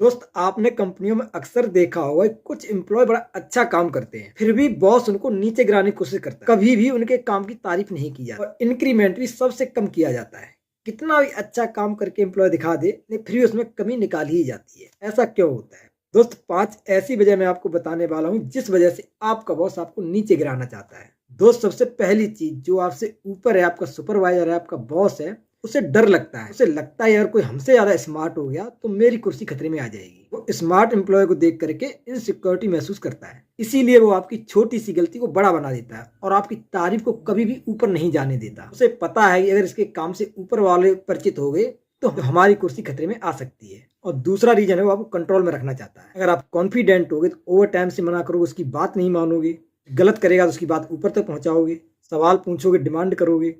दोस्त आपने कंपनियों में अक्सर देखा होगा कि कुछ एम्प्लॉय बड़ा अच्छा काम करते हैं, फिर भी बॉस उनको नीचे गिराने की कोशिश करता है। कभी भी उनके काम की तारीफ नहीं की जाती और इंक्रीमेंट भी सबसे कम किया जाता है। कितना भी अच्छा काम करके एम्प्लॉय दिखा दे, लेकिन फिर भी उसमें कमी निकाल ही जाती है। ऐसा क्यों होता है दोस्त? 5 ऐसी वजह मैं आपको बताने वाला हूँ जिस वजह से आपका बॉस आपको नीचे गिराना चाहता है। दोस्त सबसे पहली चीज, जो आपसे ऊपर है, आपका सुपरवाइजर है, आपका बॉस है, उसे डर लगता है। उसे लगता है यार कोई हमसे ज्यादा स्मार्ट हो गया तो मेरी कुर्सी खतरे में आ जाएगी। वो स्मार्ट एम्प्लॉय को देख करके इनसिक्योरिटी महसूस करता है, इसीलिए वो आपकी छोटी सी गलती को बड़ा बना देता है और आपकी तारीफ को कभी भी ऊपर नहीं जाने देता। उसे पता है कि अगर इसके काम से ऊपर वाले परिचित हो गए तो हमारी कुर्सी खतरे में आ सकती है। और दूसरा रीजन है, वो आपको कंट्रोल में रखना चाहता है। अगर आप कॉन्फिडेंट होगे तो ओवर टाइम से मना करोगे, उसकी बात नहीं मानोगे, गलत करेगा तो उसकी बात ऊपर तक पहुंचाओगे, सवाल पूछोगे, डिमांड करोगे।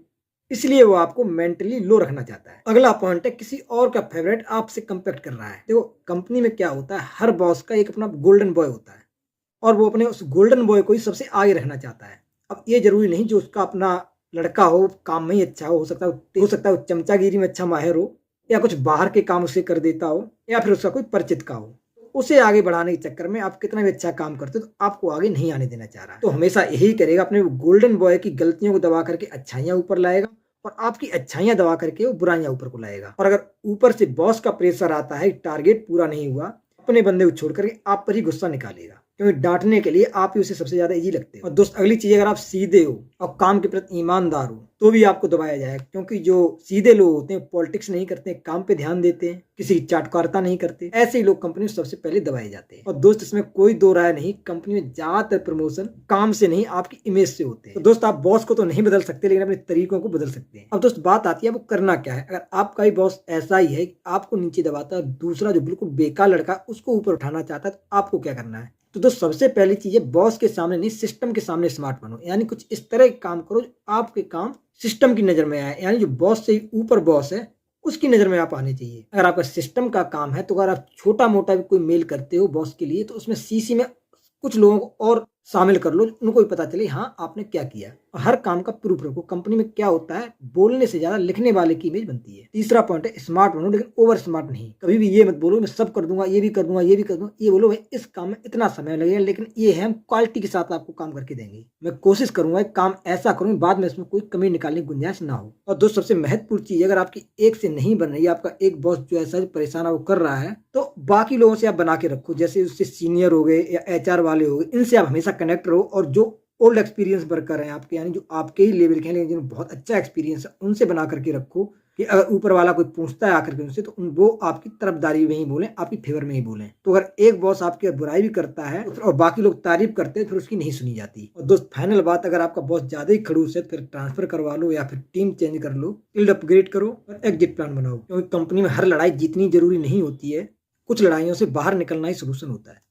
इसलिए वो आपको मेंटली लो रखना चाहता है। अगला पॉइंट है, किसी और का फेवरेट आपसे कंपेयर कर रहा है। देखो कंपनी में क्या होता है, हर बॉस का एक अपना गोल्डन बॉय होता है और वो अपने उस गोल्डन बॉय को ही सबसे आगे रखना चाहता है। अब ये जरूरी नहीं जो उसका अपना लड़का हो काम में ही अच्छा हो सकता है वो चमचागिरी में अच्छा माहिर हो, या कुछ बाहर के काम उसे कर देता हो, या फिर उसका कोई परिचित का हो। उसे आगे बढ़ाने के चक्कर में आप कितना भी अच्छा काम करते हो तो आपको आगे नहीं आने देना चाह रहा है। तो हमेशा यही करेगा, अपने गोल्डन बॉय की गलतियों को दबा करके अच्छाइयां ऊपर लाएगा और आपकी अच्छाइयां दबा करके वो बुराइयां ऊपर को लाएगा। और अगर ऊपर से बॉस का प्रेशर आता है, टारगेट पूरा नहीं हुआ, अपने बंदे को छोड़ करके आप पर ही गुस्सा निकालेगा, क्योंकि डांटने के लिए आप ही उसे सबसे ज्यादा इजी लगते हो। और दोस्त अगली चीज, अगर आप सीधे हो और काम के प्रति ईमानदार हो तो भी आपको दबाया जाएगा, क्योंकि जो सीधे लोग होते हैं पॉलिटिक्स नहीं करते, काम पे ध्यान देते हैं, किसी की चाटुकारिता नहीं करते, ऐसे ही लोग कंपनी में सबसे पहले दबाए जाते हैं। और दोस्त इसमें कोई दो राय नहीं, कंपनी में ज्यादातर प्रमोशन काम से नहीं आपकी इमेज से होते हैं। तो दोस्त आप बॉस को तो नहीं बदल सकते, लेकिन अपने तरीकों को बदल सकते हैं। अब दोस्त बात आती है वो करना क्या है। अगर आपका ही बॉस ऐसा ही है, आपको नीचे दबाता है, दूसरा जो बिल्कुल बेकार लड़का उसको ऊपर उठाना चाहता है, तो आपको क्या करना है? तो दोस्त सबसे पहली चीज है, बॉस के सामने नहीं सिस्टम के सामने स्मार्ट बनो। यानी कुछ इस तरह के काम करो जो आपके काम सिस्टम की नजर में आए, यानी जो बॉस से ऊपर बॉस है उसकी नजर में आप आने चाहिए। अगर आपका सिस्टम का काम है तो अगर आप छोटा मोटा भी कोई मेल करते हो बॉस के लिए, तो उसमें सीसी में कुछ लोगों को और शामिल कर लो, उनको भी पता चले हाँ आपने क्या किया। और हर काम का प्रूफ रखो। कंपनी में क्या होता है, बोलने से ज्यादा लिखने वाले की इमेज बनती है। तीसरा पॉइंट है, स्मार्ट बनो लेकिन ओवर स्मार्ट नहीं। कभी भी ये मत बोलो मैं सब कर दूंगा, ये भी कर दूंगा, ये भी कर दूंगा। ये बोलो भाई इस काम में इतना समय लगेगा, लेकिन ये है हम क्वालिटी के साथ आपको काम करके देंगे। मैं कोशिश करूंगा काम ऐसा करूँ बाद में इसमें कोई कमी निकालने की गुंजाइश ना हो। और दोस्त सबसे महत्वपूर्ण चीज, अगर आपकी एक से नहीं बन रही है, आपका एक बॉस जो ऐसा परेशान वो कर रहा है, तो बाकी लोगों से आप बना के रखो। जैसे उससे सीनियर हो गए या एचआर वाले हो गए, इनसे आप हमेशा कनेक्ट रहो। और जो ओल्ड एक्सपीरियंस वर्कर हैं आपके, यानी जो आपके ही लेवल के हैं लेकिन जिन्हें बहुत अच्छा एक्सपीरियंस है, उनसे बना करके रखो कि अगर ऊपर वाला कोई पूछता है आकर के उनसे, तो वो आपकी तरफदारी में ही बोलें, आपकी फेवर में ही बोलें। तो अगर एक बॉस आपकी बुराई भी करता है और बाकी लोग तारीफ करते हैं, फिर उसकी नहीं सुनी जाती। और दोस्त फाइनल बात, अगर आपका बॉस ज्यादा ही खड़ूस है, फिर ट्रांसफर करवा लो या फिर टीम चेंज कर लो, स्किल्ड अपग्रेड करो और एग्जिट प्लान बनाओ। क्योंकि कंपनी में हर लड़ाई जीतनी जरूरी नहीं होती है, कुछ लड़ाइयों से बाहर निकलना ही सोल्यूशन होता है।